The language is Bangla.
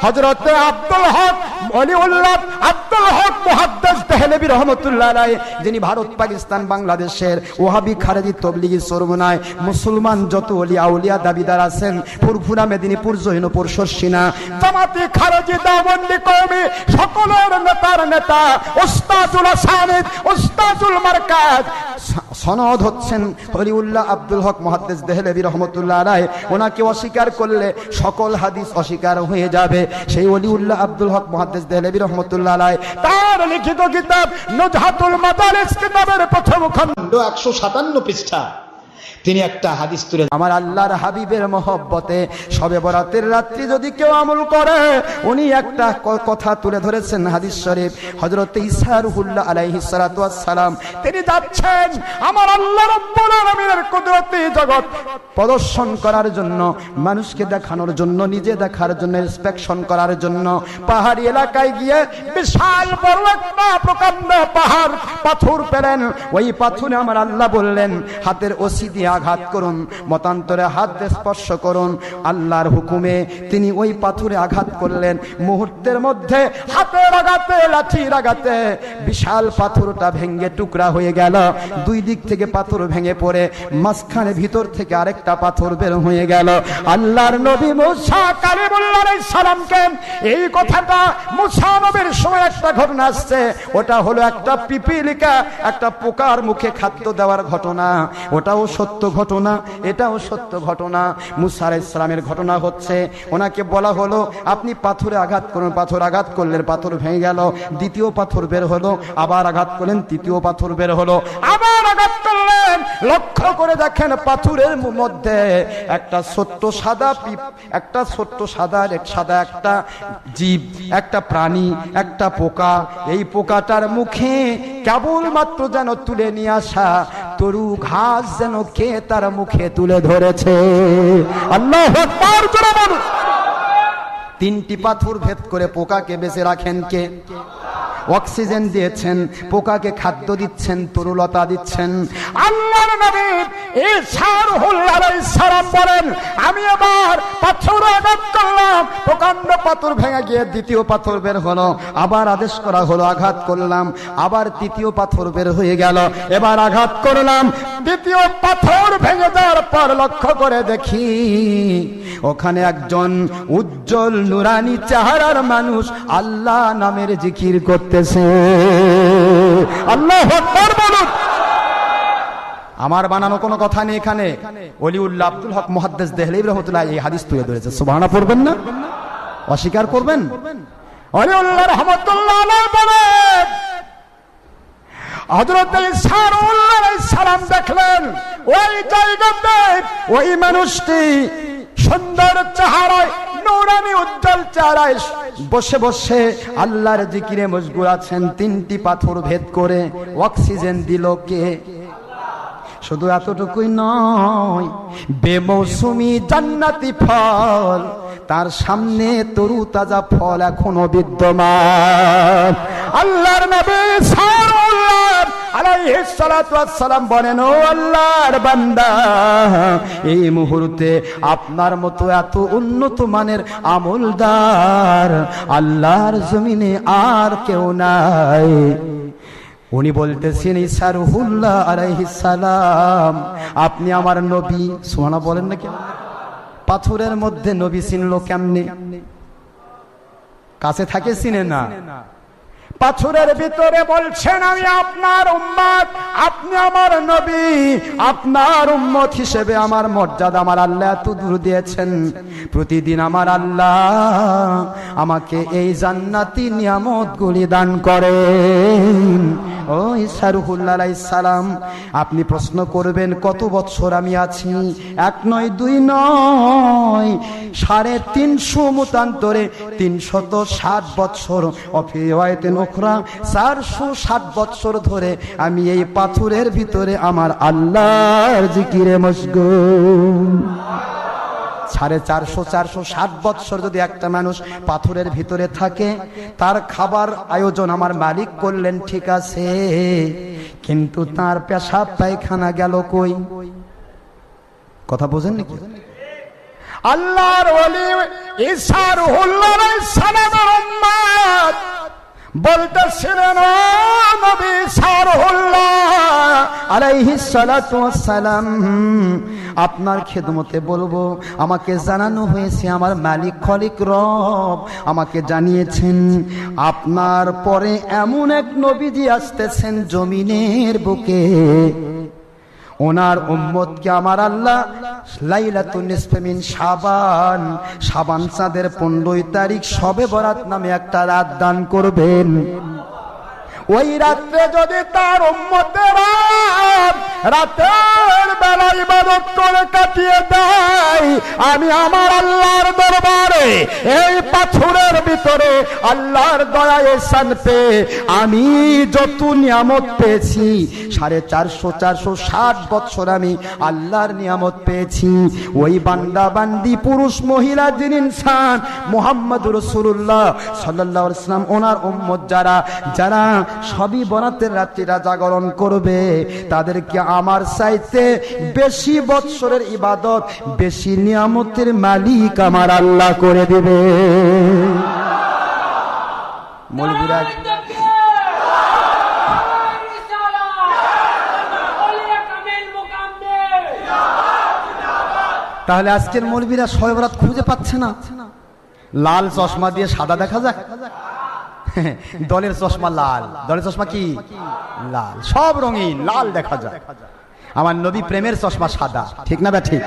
হযরত আব্দুল হক ওলিউল্লাহ আব্দুল হক মুহাদ্দিস দেহলভী রহমাতুল্লাহ আলাইহি, যিনি ভারত পাকিস্তান বাংলাদেশের ওয়াহাবি খারেজি তবলিগি সরমনায় মুসলমান যত ওলি আউলিয়া দাবিদার আছেন, ফুরফুরা মেদিনীপুর জৈনপুর শর্ষিনা জামাতি খারেজি দাওবন্দি কওমি সকলের নেতার নেতা উস্তাদুল আসানিদ উস্তাদুল মারকাজ সনদ হচ্ছেন ওলিউল্লাহ আব্দুল হক মুহাদ্দিস দেহলভী রহমাতুল্লাহ আলাইহি। ওনাকে অস্বীকার করলে সকল হাদিস অস্বীকার হয়ে যাবে। সেই ওলিউল্লাহ আব্দুল হক মুহাদ্দিস দেহলভী রহমাতুল্লাহ আলাইহি তার লিখিত কিতাব নুজহাতুল মাদারিস কিতাবের প্রথম খণ্ড 157 পৃষ্ঠা তিনি একটা হাদিস তুলে, আমার আল্লাহর হাবিবের মহব্বতে শবে বরাতের রাত্রি যদি কেউ আমল করে, উনি একটা কথা তুলে ধরেছেন হাদিস শরীফ। হযরত ঈসা রুহুল্লাহ আলাইহিস সালাতু ওয়াস সালাম তিনি যাচ্ছেন আমার আল্লাহ রাব্বুল আলামিনের কুদরতি জগৎ প্রদর্শন করার জন্য, মানুষকে দেখানোর জন্য, নিজে দেখার জন্য, ইন্সপেকশন করার জন্য পাহাড়ি এলাকায় গিয়ে বিশাল বড় একটা প্রকাণ্ড পাহাড় পাথর পেলেন। ওই পাথরে আমার আল্লাহ বললেন হাতের ওসি দিয়ে আঘাত করুন, মতান্তরে হাত দিয়ে স্পর্শ করুন। আল্লাহর হুকুমে তিনি ওই পাথরে আঘাত করলেন। মুহূর্তের মধ্যে হাতের আঘাতে, লাঠির আঘাতে বিশাল পাথরটা ভেঙে টুকরা হয়ে গেল। দুই দিক থেকে পাথর ভেঙে পড়ে মাঝখানে ভিতর থেকে আরেকটা পাথর বের হয়ে গেল। আল্লাহর নবী মুসা কালিমুল্লাহ আলাইহিস সালামকে এই কথাটা মুসা নবীর সময় একটা ঘটনা আসছে, ওটা হলো একটা পিপিলিকা একটা পোকার মুখে খাদ্য দেওয়ার ঘটনা। ওটাও সত্য ঘটনা, এটাও সত্য ঘটনা। মুসা আলাইহিস সালামের ঘটনা হচ্ছে, ওনাকে বলা হলো আপনি পাথরে আঘাত করুন। পাথর আঘাত করলেন, পাথর ভেঙে গেল। দ্বিতীয় পাথর বের হলো, আবার আঘাত করলেন, তৃতীয় পাথর বের হলো, আবার আঘাত করলেন। লক্ষ্য করে দেখেন পাথরের মধ্যে একটা ছোট্ট সাদা একটা ছোট্ট সাদা একটা জীব, একটা প্রাণী, একটা পোকা। এই পোকাটার মুখে কেবলমাত্র যেন তুলে নিয়ে আসা তরু ঘাস যেন কে তার মুখে তুলে ধরেছে। আল্লাহু আকবার জোরে বলুন। তিনটি পাথর ভেদ করে পোকাকে বেঁচে রাখেন কে? অক্সিজেন দিয়েছেন, পোকাকে খাদ্য দিচ্ছেন, তরুলতা দিচ্ছেন। আল্লাহর নবী ঈসা রুহুল্লাহ আলাইহিস সালাম বলেন আমি এবার পাথরে আঘাত করলাম, প্রকাণ্ড পাথর ভেঙে গিয়ে দ্বিতীয় পাথর বের হলো। আবার আদেশ করা হলো আঘাত করলাম, আবার তৃতীয় পাথর বের হয়ে গেল। এবার আঘাত করলাম, দ্বিতীয় পাথর ভেঙে যাওয়ার পর লক্ষ্য করে দেখি ওখানে একজন উজ্জ্বল নুরানি চেহারার মানুষ আল্লাহ নামের জিকির করতেছে। আল্লাহু আকবার বলুন। আমার বানানো কোনো কথা নেই এখানে। ওলিউল্লাহ আব্দুল হক মুহাদ্দিস দেহলভী রহমাতুল্লাহ এই হাদিস তুলে ধরেছে। সুবহানাল্লাহ পড়বেন না? অস্বীকার করবেন? ওলিউল্লাহ রহমাতুল্লাহ আলাইহি বলেন হযরত ঈসা আলাইহিস সালাম দেখলেন ওই জায়গাতে ওই মানুষটি সুন্দর চেহারায়, নূরানি উজ্জ্বল চেহারায় বসে বসে আল্লাহর জিকিরে মশগুল আছেন। তিনটি পাথর ভেদ করে অক্সিজেন দিল কে? শুধু এতটুকুই নয়, বেমৌসুমি জান্নাতি ফল, তার সামনে তরু তাজা ফল এখনো বিদ্যমান। আল্লাহর নবী সাল্লাল্লাহু আলাইহিস সালাতু ওয়াস সালাম বলেন ও আল্লাহর বান্দা, এই মুহূর্তে আপনার মতো এত উন্নত মানের আমলদার আল্লাহর জমিনে আর কেউ নাই। উনি বলতেছেন ঈসা রুহুল্লাহ আলাইহিস সালাম আপনি আমার নবী। সুবহানাল্লাহ বলেন না কেন? পাথরের মধ্যে নবী চিনলো কেমনে? কাছে থাকে চিনে না, পাথরের ভিতরে বলছেন আমি আপনার উম্মত, আপনি আমার নবী, আপনার উম্মত হিসেবে আমার মর্যাদা আমার আল্লাহ এত দূর দিয়েছেন। প্রতিদিন আমার আল্লাহ আমাকে এই জান্নাতি নিয়ামতগুলি দান করেন। ও ঈসা রুহুল্লাহ আলাইহিস সালাম আপনি প্রশ্ন করবেন কত বছর আমি আছি? এক নয়, দুই নয়, 350 মতান্তরে 360 বছর, অফিওয়াইতে নোখরা 460 বছর ধরে আমি এই পাথরের ভিতরে আমার আল্লাহর জিকিরে মশগুল। 460 বছর যদি একটা মানুষ পাথরের ভিতরে থাকে, তার খাবার আয়োজন আমার মালিক করলেন ঠিক আছে, কিন্তু তার পেশাব পায়খানা গেল কই? কথা বোঝেন নাকি? আল্লাহর ওলি ঈসা রুহুল্লাহ আলাইহিস বলতেছিলেন ও নবী সারহুল্লাহ আলাইহিস সালাতু ওয়াস সালাম, আপনার খেদমতে বলবো, আমাকে জানানো হয়েছে আমার মালিক খলিক রব আমাকে জানিয়েছেন আপনার পরে এমন এক নবীজি আসতেছেন জমিনের বুকে, ওনার উম্মতকে আমার আল্লাহ লাইলাতুন নিসফে মিন শাবান, শাবান চাঁদের 15 তারিখ শবে বরাত নামে একটা রাত দান করবেন। ওই রাত্রে যদি তার উম্মতেরা রাতের বেলা ইবাদত করে কাটিয়ে দেয়, আমি আমার আল্লাহর দরবারে এই পাথরের ভিতরে আল্লাহর দয়া এহসান পেয়ে আমি যত নিয়ামত পেয়েছি 450-460 বছর আমি আল্লাহর নিয়ামত পেয়েছি। ওই বান্দা বান্দি পুরুষ মহিলা যিন ইনসান মুহাম্মদুর রাসূলুল্লাহ সাল্লাল্লাহু আলাইহি ওয়াসাল্লাম ওনার উম্মত যারা যারা সবই বরাতের রাত্রিরা জাগরণ করবে, তাদেরকে আমার চাইতে বেশি বৎসরের ইবাদত বেশি নিয়ামতের মালিক আমার আল্লাহ করে দেবে। মৌলবীরা তাহলে আজকের মৌলবীরা শবে বরাত খুঁজে পাচ্ছে না, লাল চশমা দিয়ে সাদা দেখা যায়, দলের চশমা লাল, দলের চশমা কি লাল, সব রঙিন লাল দেখা যায়। আমার নবী প্রেমের চশমা সাদা, ঠিক না? ঠিক।